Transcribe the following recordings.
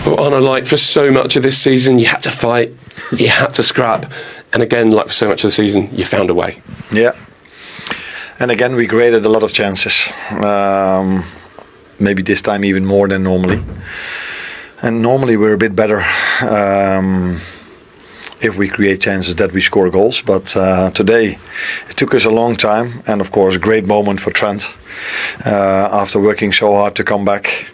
Well, Arne, like for so much of this season, you had to fight, you had to scrap, and again, like for so much of the season, you found a way. Yeah. And again, we created a lot of chances. Maybe this time even more than normally. And normally we're a bit better if we create chances that we score goals. But today it took us a long time. And of course, a great moment for Trent. After working so hard to come back,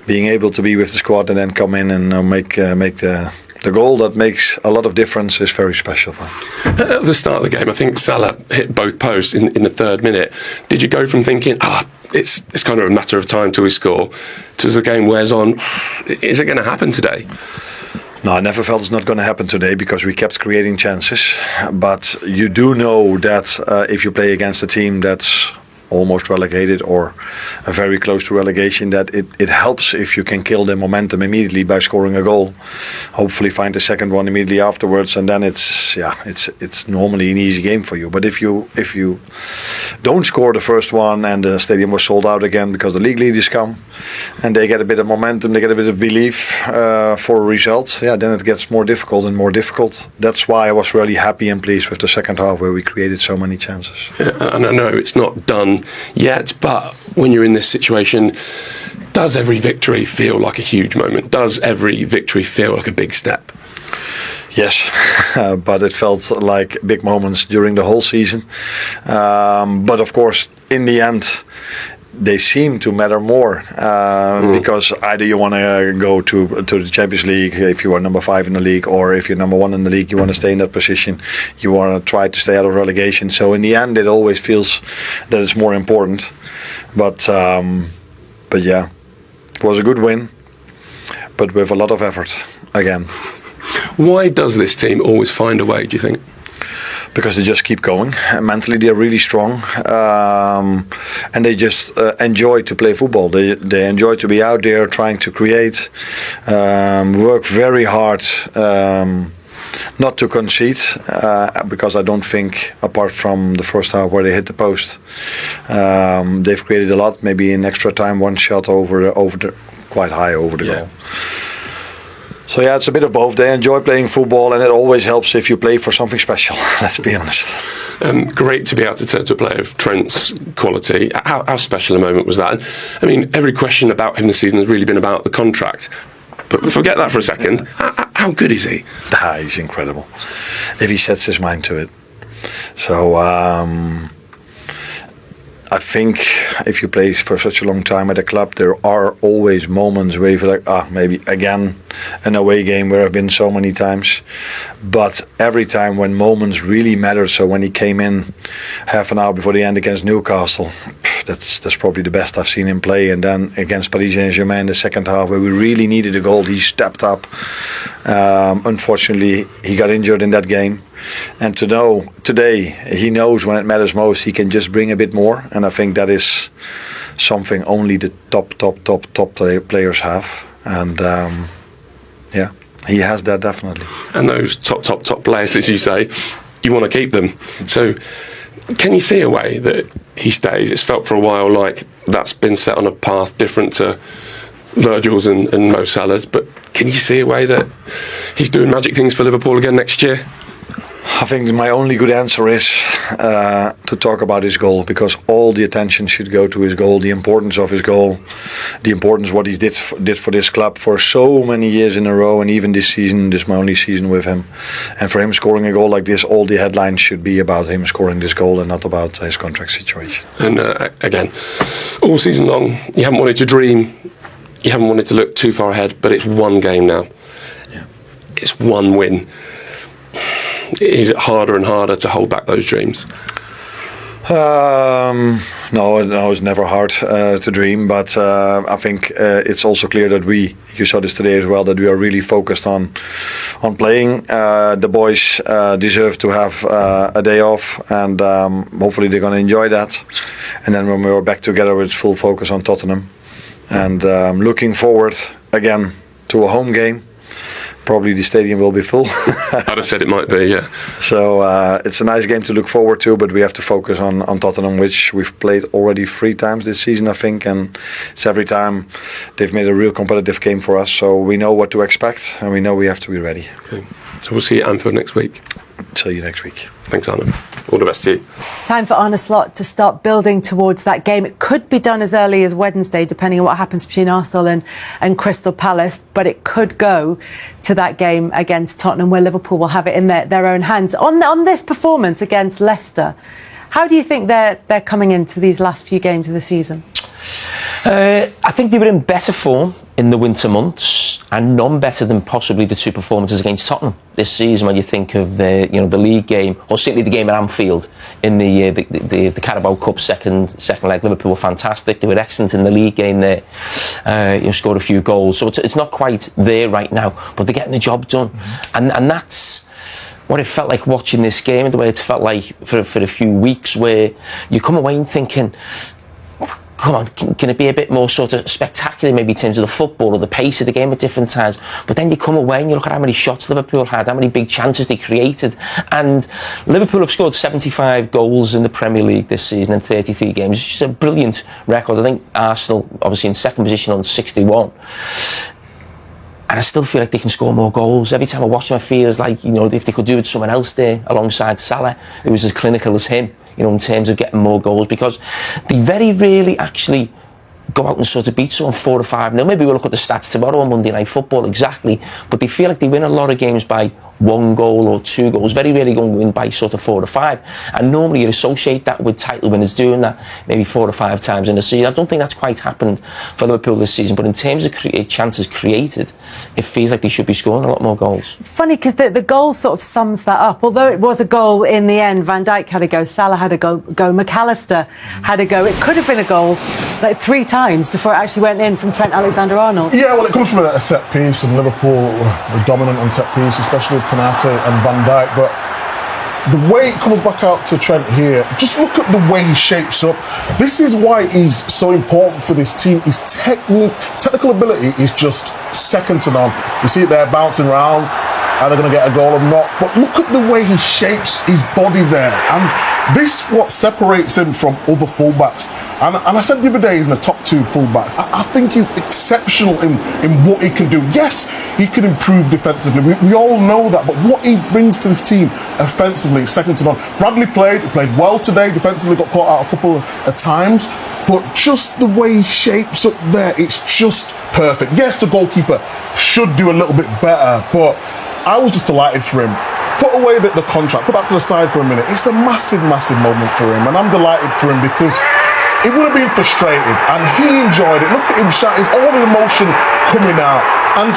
being able to be with the squad and then come in and make the goal that makes a lot of difference is very special for him. At the start of the game, I think Salah hit both posts in the third minute. Did you go from thinking, it's kind of a matter of time till we score, to as the game wears on, is it going to happen today? No, I never felt it's not going to happen today because we kept creating chances. But you do know that if you play against a team that's almost relegated or very close to relegation, that it helps if you can kill the momentum immediately by scoring a goal. Hopefully find the second one immediately afterwards, and then it's normally an easy game for you. But if you don't score the first one and the stadium was sold out again because the league leaders come and they get a bit of momentum, they get a bit of belief for a result, then it gets more difficult and more difficult. That's why I was really happy and pleased with the second half where we created so many chances. Yeah, and I know it's not done yet, but when you're in this situation, does every victory feel like a huge moment? Does every victory feel like a big step? Yes, but it felt like big moments during the whole season. But of course, in the end, they seem to matter more because either you want to go to the Champions League if you are number 5 in the league, or if you're number 1 in the league, you want to stay in that position. You want to try to stay out of relegation. So in the end, it always feels that it's more important. But yeah, it was a good win, but with a lot of effort again. Why does this team always find a way, do you think? Because they just keep going. Mentally, they're really strong, and they just enjoy to play football. They enjoy to be out there trying to create, work very hard, not to concede. Because I don't think, apart from the first half where they hit the post, they've created a lot. Maybe in extra time, one shot over the quite high over the goal. So yeah, it's a bit of both. They enjoy playing football, and it always helps if you play for something special. Let's be honest. Great to be able to turn to a player of Trent's quality. How special a moment was that? I mean, every question about him this season has really been about the contract. But forget that for a second. How good is he? He's incredible. If he sets his mind to it. So I think if you play for such a long time at a club, there are always moments where you feel like, maybe again an away game where I've been so many times. But every time when moments really matter, so when he came in half an hour before the end against Newcastle, that's probably the best I've seen him play. And then against Paris Saint-Germain in the second half, where we really needed a goal, he stepped up. Unfortunately, he got injured in that game. And to know today, he knows when it matters most, he can just bring a bit more. And I think that is something only the top players have. And he has that definitely. And those top players, as you say, you want to keep them. So can you see a way that he stays? It's felt for a while like that's been set on a path different to Virgil's and Mo Salah's. But can you see a way that he's doing magic things for Liverpool again next year? I think my only good answer is to talk about his goal, because all the attention should go to his goal, the importance of his goal, the importance what he did for this club for so many years in a row, and even this season, this is my only season with him. And for him scoring a goal like this, all the headlines should be about him scoring this goal and not about his contract situation. And again, all season long, you haven't wanted to dream, you haven't wanted to look too far ahead, but it's one game now. Yeah. It's one win. Is it harder and harder to hold back those dreams? No, it's never hard to dream, but I think it's also clear that you saw this today as well, that we are really focused on playing. The boys deserve to have a day off, and hopefully they're going to enjoy that. And then when we're back together, it's full focus on Tottenham. And looking forward again to a home game. probably the stadium will be full. I'd have said it might be, yeah. So it's a nice game to look forward to, but we have to focus on Tottenham, which we've played already 3 times this season, I think, and it's every time they've made a real competitive game for us. So we know what to expect, and we know we have to be ready. Okay. So we'll see you at Anfield next week. See you next week. Thanks, Arne. All the best to you. Time for Arne Slot to start building towards that game. It could be done as early as Wednesday, depending on what happens between Arsenal and Crystal Palace, but it could go to that game against Tottenham, where Liverpool will have it in their own hands. On this performance against Leicester, how do you think they're coming into these last few games of the season? I think they were in better form in the winter months, and none better than possibly the 2 performances against Tottenham this season. When you think of the league game, or certainly the game at Anfield in the Carabao Cup second leg, Liverpool were fantastic. They were excellent in the league game there. Scored a few goals, so it's not quite there right now, but they're getting the job done, and that's what it felt like watching this game, and the way it's felt like for a few weeks, where you come away and thinking, come on, can it be a bit more sort of spectacular, maybe in terms of the football or the pace of the game at different times? But then you come away and you look at how many shots Liverpool had, how many big chances they created. And Liverpool have scored 75 goals in the Premier League this season in 33 games. It's just a brilliant record. I think Arsenal, obviously, in second position on 61. And I still feel like they can score more goals. Every time I watch them, I feel like, if they could do it with someone else there alongside Salah, who was as clinical as him, in terms of getting more goals, because they very rarely actually go out and sort of beat someone 4 or 5-0. Maybe we'll look at the stats tomorrow on Monday Night Football exactly, but they feel like they win a lot of games by 1 goal or 2 goals. Very rarely go and win by sort of 4 or 5. And normally you associate that with title winners doing that maybe 4 or 5 times in a season. I don't think that's quite happened for Liverpool this season, but in terms of chances created, it feels like they should be scoring a lot more goals. It's funny because the goal sort of sums that up. Although it was a goal in the end, Van Dijk had a go, Salah had a go, McAllister had a go. It could have been a goal like 3 times before it actually went in from Trent Alexander-Arnold. Yeah, well, it comes from a set piece, and Liverpool were dominant on set piece, especially with Konate and Van Dijk. But the way it comes back out to Trent here, just look at the way he shapes up. This is why he's so important for this team. His technical ability is just second to none. You see it there bouncing around. Are they going to get a goal or not? But look at the way he shapes his body there. And this what separates him from other fullbacks. And I said the other day he's in the top 2 fullbacks. I think he's exceptional in what he can do. Yes, he can improve defensively. We all know that. But what he brings to this team offensively is second to none. Bradley played well today. Defensively got caught out a couple of times. But just the way he shapes up there, it's just perfect. Yes, the goalkeeper should do a little bit better. But I was just delighted for him. Put away the contract. Put that to the side for a minute. It's a massive, massive moment for him. And I'm delighted for him because it would have been frustrated, and he enjoyed it. Look at him shouting, all the emotion coming out. And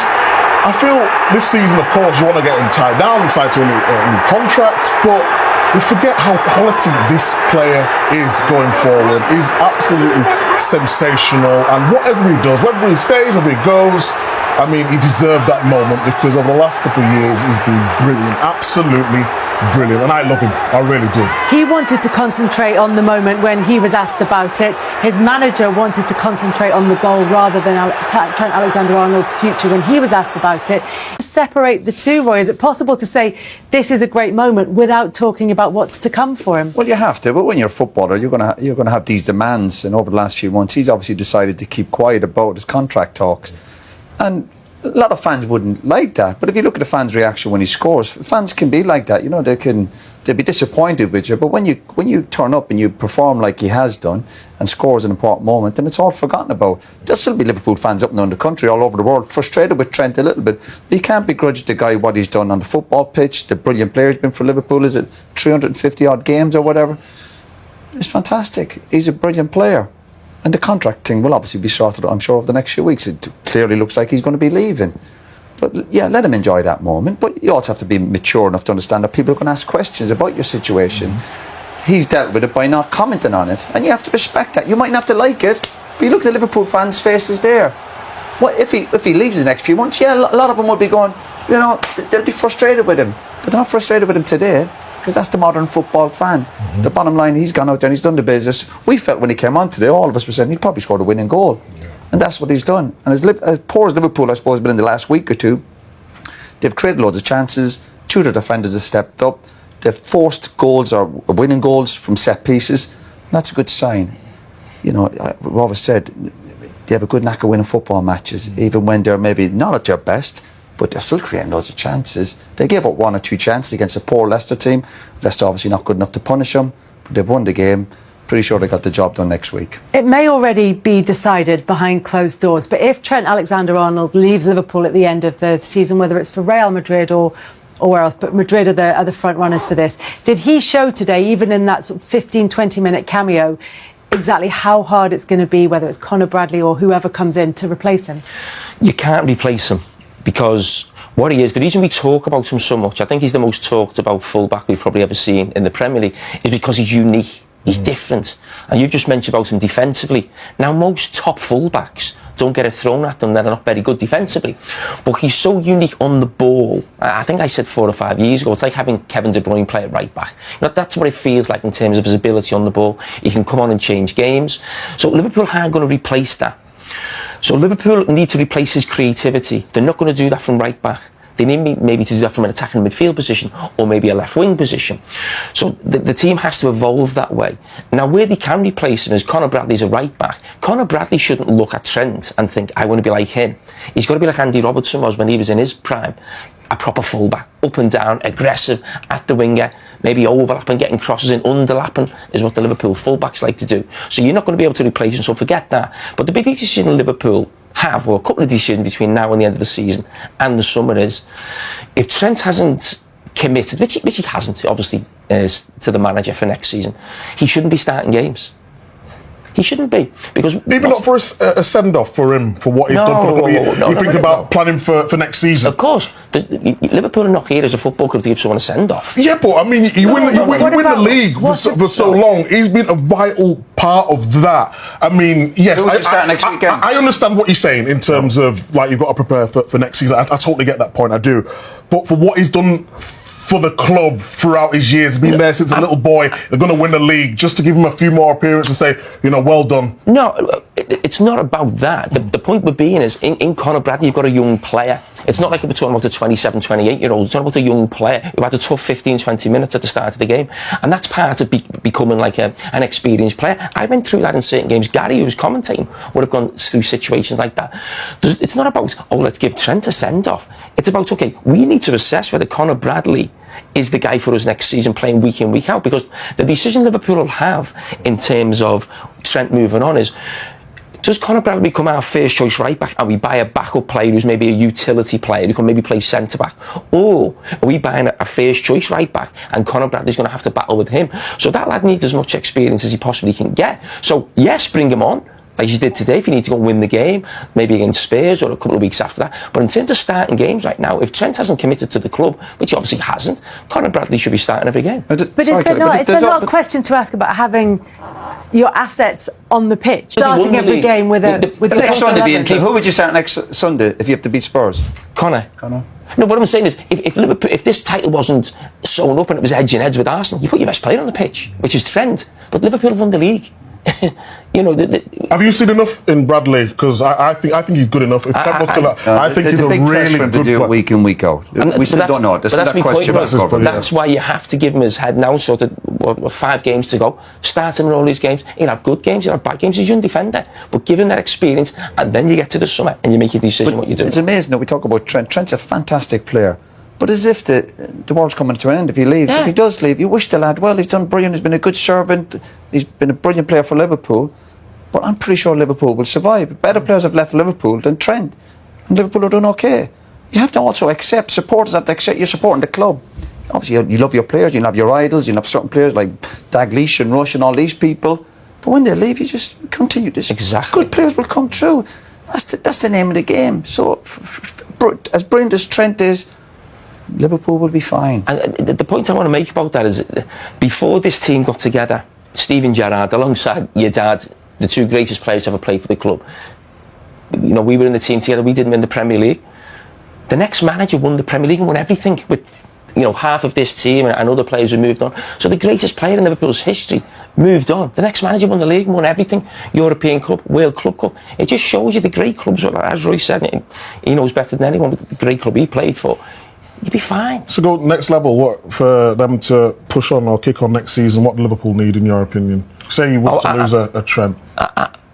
I feel this season, of course, you want to get him tied down, signed to a new contract, but we forget how quality this player is going forward. He's absolutely sensational, and whatever he does, whether he stays, whether he goes, I mean, he deserved that moment because over the last couple of years, he's been brilliant, absolutely brilliant, and I love him, I really do. He wanted to concentrate on the moment when he was asked about it. His manager wanted to concentrate on the goal rather than Trent Alexander-Arnold's future when he was asked about it. Separate the two, Roy. Is it possible to say this is a great moment without talking about what's to come for him? Well, you have to, but when you're a footballer, you're going to have these demands, and over the last few months, he's obviously decided to keep quiet about his contract talks. And a lot of fans wouldn't like that, but if you look at the fans' reaction when he scores, fans can be like that. They'll be disappointed with you, but when you turn up and you perform like he has done and scores an important moment, then it's all forgotten about. There'll still be Liverpool fans up and down the country, all over the world, frustrated with Trent a little bit. But you can't begrudge the guy what he's done on the football pitch, the brilliant player he's been for Liverpool. Is it 350 odd games or whatever? It's fantastic. He's a brilliant player. And the contract thing will obviously be sorted out, I'm sure, over the next few weeks. It clearly looks like he's going to be leaving. But yeah, let him enjoy that moment. But you also have to be mature enough to understand that people are going to ask questions about your situation. He's dealt with it by not commenting on it. And you have to respect that. You mightn't have to like it, but you look at the Liverpool fans' faces there. What if he leaves the next few months? Yeah, a lot of them will be going, they'll be frustrated with him. But they're not frustrated with him today, because that's the modern football fan. The bottom line, he's gone out there and he's done the business. We felt when he came on today, all of us were saying he'd probably scored a winning goal. And that's what he's done. And as poor as Liverpool, I suppose, has been in the last week or two, They've created loads of chances. 2 of the defenders have stepped up. They've forced goals or winning goals from set pieces. That's a good sign. You know, we've always said they have a good knack of winning football matches, even when they're maybe not at their best, but they're still creating loads of chances. They gave up 1 or 2 chances against a poor Leicester team. Leicester obviously not good enough to punish them, but they've won the game. Pretty sure they got the job done next week. It may already be decided behind closed doors, but if Trent Alexander-Arnold leaves Liverpool at the end of the season, whether it's for Real Madrid or where else, but Madrid are the front runners for this, did he show today, even in that sort of 15-20 minute cameo, exactly how hard it's going to be, whether it's Conor Bradley or whoever comes in to replace him? You can't replace him, because what he is, the reason we talk about him so much, I think he's the most talked about fullback we've probably ever seen in the Premier League, is because he's unique. He's different. And you've just mentioned about him defensively. Now, most top fullbacks don't get it thrown at them. They're not very good defensively. But he's so unique on the ball. I think I said 4 or 5 years ago, it's like having Kevin De Bruyne play at right back. You know, that's what it feels like in terms of his ability on the ball. He can come on and change games. So Liverpool aren't going to replace that. So Liverpool need to replace his creativity. They're not going to do that from right back. They need maybe to do that from an attacking midfield position or maybe a left wing position. So the team has to evolve that way. Now, where they can replace him is Conor Bradley's a right back. Conor Bradley shouldn't look at Trent and think, I want to be like him. He's got to be like Andy Robertson was when he was in his prime. A proper fullback, up and down, aggressive, at the winger, maybe overlapping, getting crosses in, underlapping is what the Liverpool fullbacks like to do. So you're not going to be able to replace him, so forget that. But the big decision in Liverpool have, or a couple of decisions between now and the end of the season and the summer, is if Trent hasn't committed, which he hasn't, obviously, to the manager for next season, he shouldn't be starting games. He shouldn't be, because even not for a send-off for him for what he's done for the couple you think about planning for next season. Of course, Liverpool are not here as a football club to give someone a send-off. Yeah, but I mean, you win the league for so long. He's been a vital part of that. I mean, yes, I understand what you're saying in terms of like you've got to prepare for next season. I totally get that point. I do, but for what he's done for the club throughout his years, been there since a little boy, they're going to win the league, just to give him a few more appearances and say, you know, well done. No, it's not about that. The point we're being is, in Conor Bradley, you've got a young player. It's not like we're talking about a 27, 28-year-old. It's not about a young player who had a tough 15, 20 minutes at the start of the game. And that's part of becoming like an experienced player. I went through that in certain games. Gary, who was commentating, would have gone through situations like that. It's not about, let's give Trent a send-off. It's about, okay, we need to assess whether Conor Bradley is the guy for us next season, playing week in, week out. Because the decision Liverpool will have in terms of Trent moving on is, does Conor Bradley become our first choice right back and we buy a backup player who's maybe a utility player who can maybe play centre back? Or are we buying a first choice right back and Conor Bradley's going to have to battle with him? So that lad needs as much experience as he possibly can get. So yes, bring him on, like you did today, if you need to go and win the game, maybe against Spurs or a couple of weeks after that. But in terms of starting games right now, if Trent hasn't committed to the club, which he obviously hasn't, Conor Bradley should be starting every game. But is there not a question to ask about having your assets on the pitch, starting every game with your next Sunday? Who would you start next Sunday if you have to beat Spurs? Conor. No, what I'm saying is, if Liverpool, if this title wasn't sewn up and it was edging heads with Arsenal, you put your best player on the pitch, which is Trent. But Liverpool have won the league. You know, have you seen enough in Bradley? Because I think he's good enough. If I think he's a really good player. Week in, week out. We still don't know. That's my point. That's why you have to give him his head now. Sort of 5 games to go. Start him in all these games. He'll have good games. He'll have bad games. He's a young defender. But give him that experience, and then you get to the summer and you make your decision what you do. It's amazing that we talk about Trent. Trent's a fantastic player. But as if the world's coming to an end if he leaves. If he does leave, you wish the lad well. He's done brilliant. He's been a good servant. He's been a brilliant player for Liverpool. But I'm pretty sure Liverpool will survive. Better players have left Liverpool than Trent. And Liverpool are doing okay. You have to also accept, supporters have to accept you're supporting the club. Obviously, you love your players, you love your idols, you love certain players like Dalglish and Rush and all these people. But when they leave, you just continue this. Exactly. Good players will come through. That's the name of the game. So, as brilliant as Trent is, Liverpool will be fine. And the point I want to make about that is, before this team got together, Steven Gerrard, alongside your dad, the 2 greatest players to ever play for the club, you know, we were in the team together. We didn't win the Premier League. The next manager won the Premier League and won everything with, you know, half of this team and other players who moved on. So the greatest player in Liverpool's history moved on. The next manager won the league and won everything. European Cup, World Club Cup. It just shows you the great clubs. As Roy said, he knows better than anyone the great club he played for. you'd be fine. So go next level, what, for them to push on or kick on next season, what do Liverpool need in your opinion? Say you was to lose a Trent.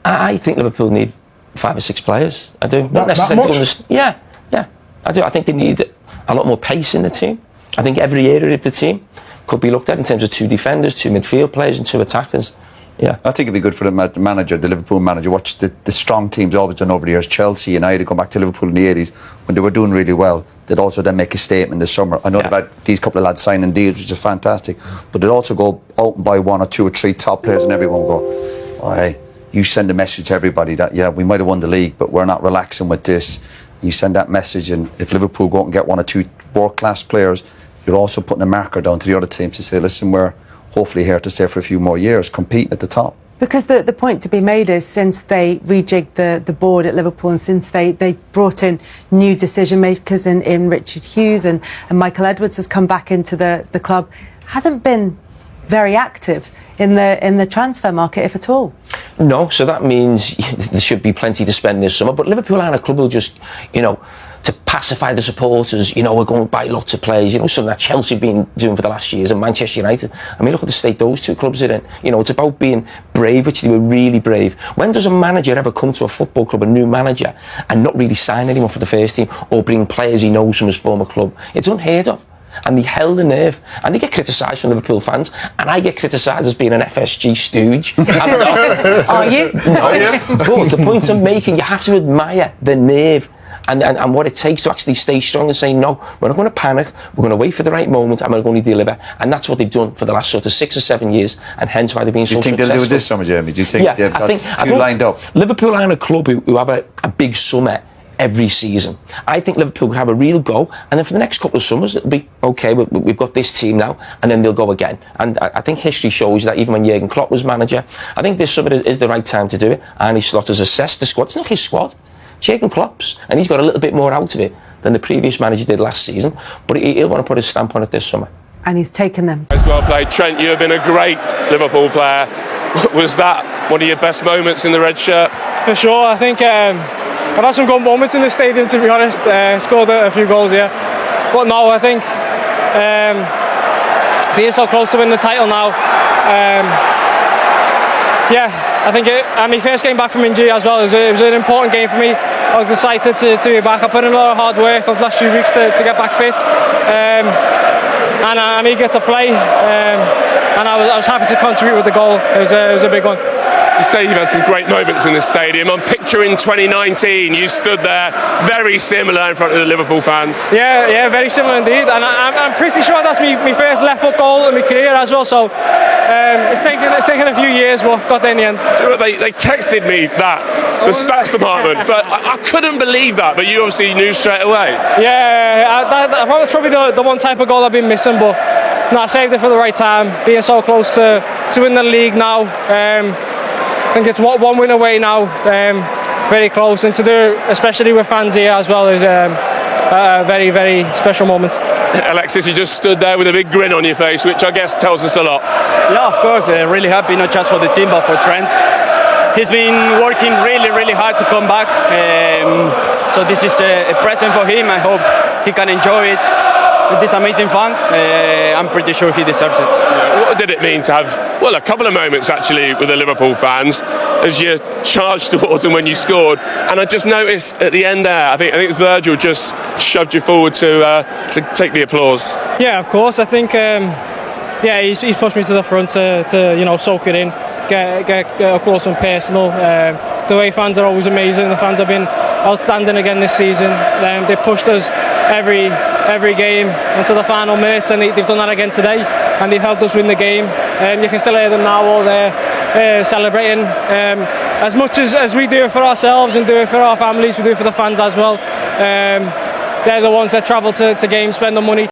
I think Liverpool need 5 or 6 players. I do. Not That necessarily. much? Yeah, I do. I think they need a lot more pace in the team. I think every area of the team could be looked at in terms of 2 defenders, 2 midfield players and 2 attackers. Yeah. I think it'd be good for the manager, the Liverpool manager. Watch the strong teams always done over the years. Chelsea, United, go back to Liverpool in the 80s when they were doing really well. They'd also then make a statement this summer. I know about these couple of lads signing deals, which is fantastic, but they'd also go out and buy 1 or 2 or 3 top players, and everyone go, "Oh, hey, you send a message to everybody that we might have won the league, but we're not relaxing with this." You send that message, and if Liverpool go out and get 1 or 2 world-class players, you're also putting a marker down to the other teams to say, "Listen, we're hopefully here to stay for a few more years, competing at the top." Because the point to be made is, since they rejigged the board at Liverpool and since they brought in new decision makers in Richard Hughes and Michael Edwards has come back into the club, hasn't been very active in the transfer market, if at all. No, so that means there should be plenty to spend this summer. But Liverpool aren't a club who'll just, to pacify the supporters, we're going to buy lots of players, something that Chelsea have been doing for the last years, and Manchester United. I mean, look at the state those 2 clubs are in. It's about being brave, which they were really brave. When does a manager ever come to a football club, a new manager, and not really sign anyone for the first team or bring players he knows from his former club? It's unheard of. And they held the nerve, and they get criticised from Liverpool fans, and I get criticised as being an FSG stooge. I don't know. Are you? No. But the point I'm making, you have to admire the nerve and what it takes to actually stay strong and say, no, we're not going to panic, we're going to wait for the right moment, and we're going to deliver. And that's what they've done for the last sort of 6 or 7 years, and hence why they've been so successful. Do you think they'll do it this summer, Jamie? Do you think they've got 2 lined up? Liverpool aren't a club who have a big summer every season. I think Liverpool will have a real go, and then for the next couple of summers it'll be okay, we've got this team now, and then they'll go again. And I think history shows that even when Jurgen Klopp was manager, I think this summer is the right time to do it. Arne Slotter's assessed the squad. It's not his squad, it's Jurgen Klopp's, and he's got a little bit more out of it than the previous manager did last season, but he'll want to put his stamp on it this summer. And he's taken them. Well played. Trent, you have been a great Liverpool player. Was that one of your best moments in the red shirt? For sure. I think I've had some good moments in the stadium, to be honest. Scored a few goals here, but no, I think being so close to winning the title now, I think my first game back from injury as well, it was an important game for me. I was excited to be back. I put in a lot of hard work over the last few weeks to get back fit, and I'm eager to play, and I was happy to contribute with the goal. It was a big one. You say you've had some great moments in this stadium. I'm picturing 2019. You stood there very similar in front of the Liverpool fans. Yeah, very similar indeed. And I'm pretty sure that's my first left foot goal in my career as well. So it's taken a few years, but got there in the end. Do you know what, they texted me that, the stats department. So I couldn't believe that, but you obviously knew straight away. Yeah, that's probably the one type of goal I've been missing, but no, I saved it for the right time. Being so close to win the league now. I think it's one win away now, very close, and to do it, especially with fans here as well, is a very, very special moment. Alexis, you just stood there with a big grin on your face, which I guess tells us a lot. Yeah, of course, really happy, not just for the team, but for Trent. He's been working really, really hard to come back, so this is a present for him. I hope he can enjoy it with these amazing fans. I'm pretty sure he deserves it. What did it mean to have, a couple of moments actually with the Liverpool fans as you charged towards them when you scored? And I just noticed at the end there, I think it's Virgil just shoved you forward to take the applause. Yeah, of course. I think he's pushed me to the front to soak it in, get up close and personal. The way fans are always amazing. The fans have been outstanding again this season. They pushed us every game until the final minutes, and they've done that again today, and they've helped us win the game. You can still hear them now all there celebrating. As much as we do it for ourselves and do it for our families, we do it for the fans as well. They're the ones that travel to games, spend the money